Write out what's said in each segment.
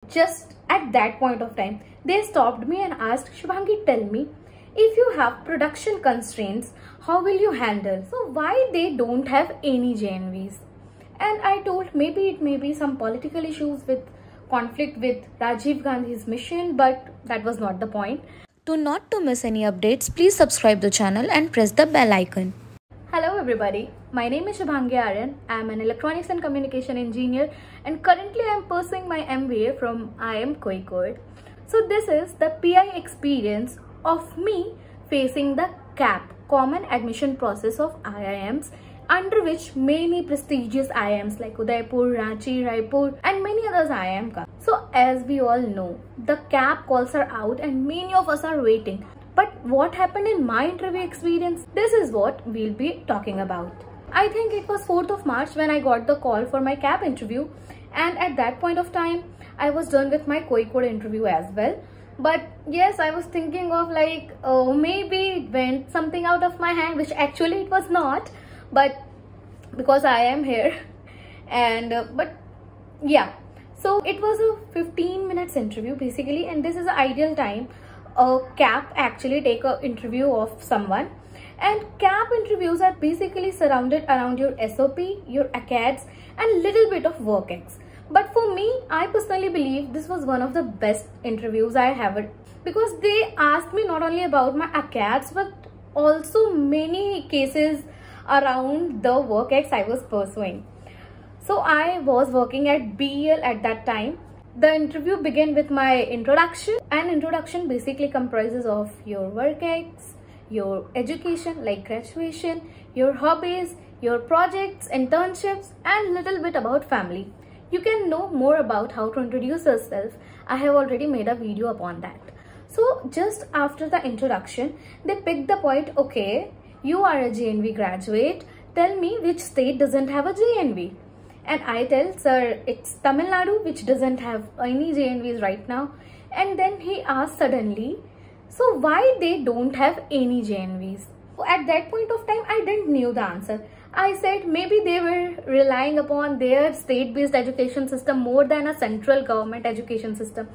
Just at that point of time, they stopped me and asked, Shubhangi, tell me, if you have production constraints, how will you handle? So why they don't have any JNVs? And I told maybe it may be some political issues with conflict with Rajiv Gandhi's mission, but that was not the point. Not to miss any updates, please subscribe the channel and press the bell icon. Hello everybody, my name is Shubhangi Aryan. I am an electronics and communication engineer and currently I am pursuing my MBA from IIMK. So this is the PI experience of me facing the CAP, Common Admission Process of IIMs, under which many prestigious IIMs like Udaipur, Ranchi, Raipur and many others IIM come. So as we all know, the CAP calls are out and many of us are waiting. But what happened in my interview experience? This is what we'll be talking about. I think it was 4th of March when I got the call for my CAP interview, and at that point of time, I was done with my Kozhikode interview as well. But yes, I was thinking of like, oh, maybe it went something out of my hand, which actually it was not. But because I am here and but yeah, so it was a 15 minutes interview basically, and this is the ideal time a CAP actually take an interview of someone. And CAP interviews are basically surrounded around your SOP, your ACADS and little bit of WorkX. But for me, I personally believe this was one of the best interviews I have, because they asked me not only about my ACADS but also many cases around the WorkX I was pursuing. So I was working at BEL at that time. The interview began with my introduction, and introduction basically comprises of your WorkX, your education like graduation, your hobbies, your projects, internships and little bit about family. You can know more about how to introduce yourself. I have already made a video upon that. So just after the introduction, they picked the point, okay, you are a JNV graduate, tell me which state doesn't have a JNV. And I tell, sir, it's Tamil Nadu which doesn't have any JNVs right now. And then he asked suddenly, so why they don't have any JNVs? So at that point of time, I didn't know the answer. I said maybe they were relying upon their state-based education system more than a central government education system.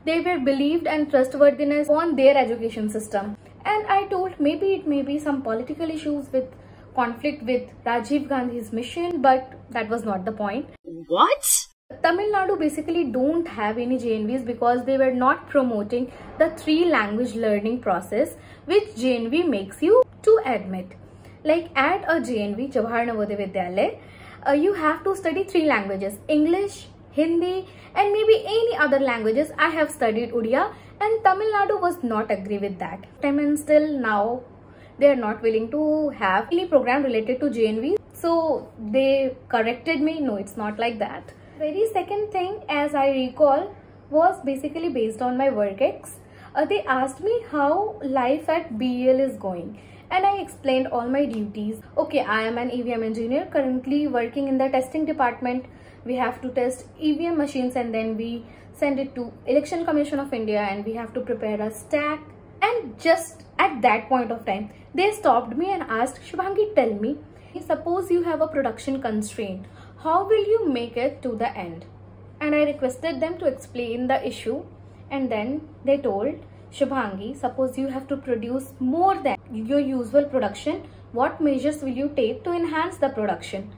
They were believed and trustworthiness on their education system. And I told maybe it may be some political issues with conflict with Rajiv Gandhi's mission, but that was not the point. What? Tamil Nadu basically don't have any JNVs because they were not promoting the 3-language learning process which JNV makes you to admit. Like at a JNV, Jawahar Navodaya Vidyalaya, you have to study 3 languages, English, Hindi and maybe any other languages. I have studied Odia and Tamil Nadu was not agree with that. And still now they are not willing to have any program related to JNV. So they corrected me, no, it's not like that. Very second thing, as I recall, was basically based on my WorkX. They asked me how life at BEL is going. And I explained all my duties. Okay, I am an EVM engineer currently working in the testing department. We have to test EVM machines and then we send it to Election Commission of India and we have to prepare a stack. And just at that point of time, they stopped me and asked, Shubhangi, tell me, suppose you have a production constraint, how will you make it to the end? And I requested them to explain the issue. And then they told, Shubhangi, suppose you have to produce more than your usual production, what measures will you take to enhance the production?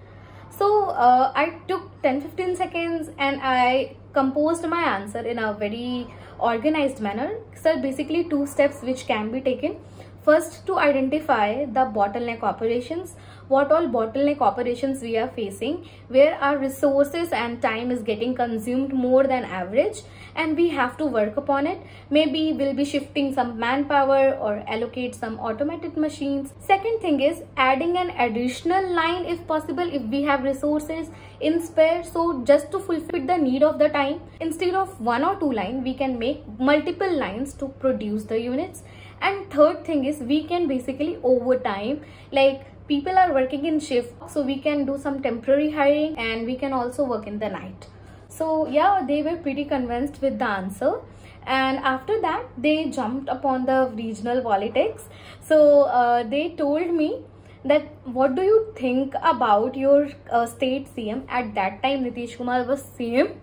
So I took 10-15 seconds and I composed my answer in a very organized manner. So basically 2 steps which can be taken. First, to identify the bottleneck operations, what all bottleneck operations we are facing, where our resources and time is getting consumed more than average and we have to work upon it. Maybe we'll be shifting some manpower or allocate some automated machines. Second thing is adding an additional line if possible, if we have resources in spare. So just to fulfill the need of the time, instead of 1 or 2 lines, we can make multiple lines to produce the units. And third thing is we can basically overtime, like people are working in shift, so we can do some temporary hiring and we can also work in the night. So yeah, they were pretty convinced with the answer. And after that, they jumped upon the regional politics. So they told me that what do you think about your state CM? At that time, Nitish Kumar was CM.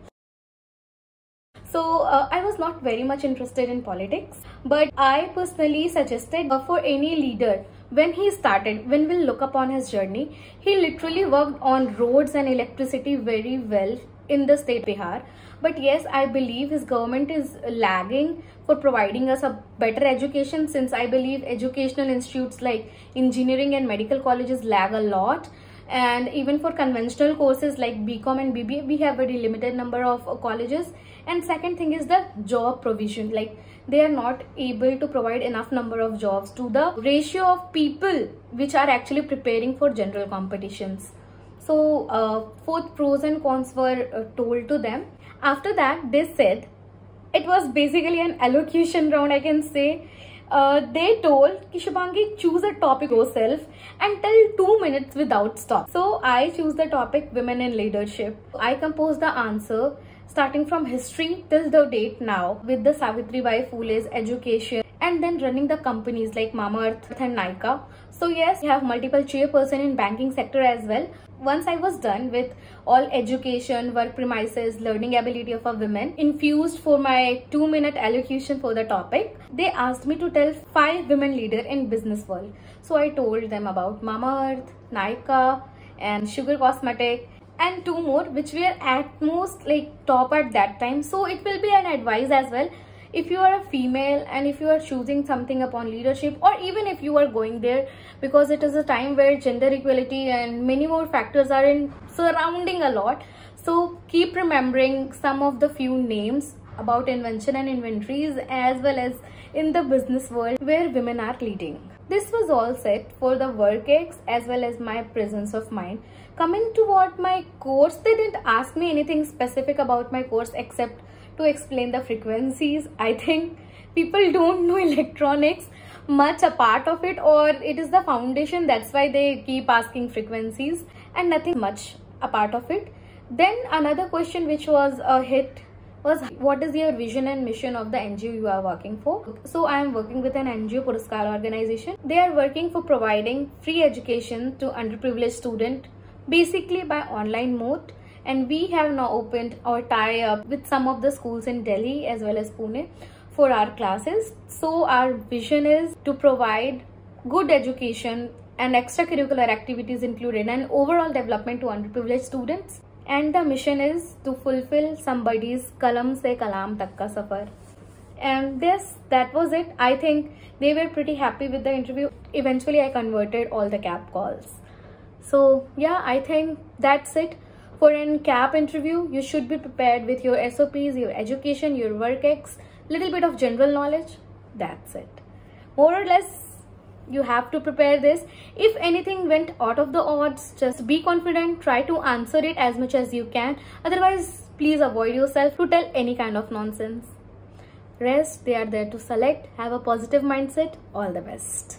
So I was not very much interested in politics, but I personally suggested for any leader, when he started, when we'll look upon his journey, he literally worked on roads and electricity very well in the state Bihar. But yes, I believe his government is lagging for providing us a better education, since I believe educational institutes like engineering and medical colleges lag a lot. And even for conventional courses like BCom and BBA, we have very limited number of colleges. And second thing is the job provision, like they are not able to provide enough number of jobs to the ratio of people which are actually preparing for general competitions. So both pros and cons were told to them. After that, they said, it was basically an elocution round, I can say. They told ki Shubhangi, choose a topic yourself and tell 2 minutes without stop. So I choose the topic women in leadership. I composed the answer starting from history till the date now, with the Savitribai Phule's education, and then running the companies like Mamaearth and Nykaa. So yes, we have multiple chairperson in banking sector as well. Once I was done with all education, work premises, learning ability of a woman infused for my 2-minute elocution for the topic, they asked me to tell 5 women leader in business world. So I told them about Mamaearth, Nykaa and Sugar Cosmetic, and 2 more which were at most like top at that time. So it will be an advice as well. If you are a female and if you are choosing something upon leadership, or even if you are going there, because it is a time where gender equality and many more factors are in surrounding a lot. So keep remembering some of the few names about invention and inventories, as well as in the business world where women are leading. This was all set for the work ex as well as my presence of mind. Coming to what my course, they didn't ask me anything specific about my course except to explain the frequencies. I think people don't know electronics much apart of it, or it is the foundation, that's why they keep asking frequencies and nothing much apart of it. Then another question which was a hit was, what is your vision and mission of the NGO you are working for? So I am working with an NGO Puraskar organization. They are working for providing free education to underprivileged students, basically by online mode. And we have now opened our tie-up with some of the schools in Delhi as well as Pune for our classes. So our vision is to provide good education and extracurricular activities included, and overall development to underprivileged students. And the mission is to fulfill somebody's kalam se kalam tak ka safar. And that was it. I think they were pretty happy with the interview. Eventually I converted all the CAP calls. So yeah, I think that's it. For an CAP interview, you should be prepared with your SOPs, your education, your work ex, little bit of general knowledge. That's it. More or less, you have to prepare this. If anything went out of the odds, just be confident, try to answer it as much as you can. Otherwise, please avoid yourself to tell any kind of nonsense. Rest, they are there to select. Have a positive mindset. All the best.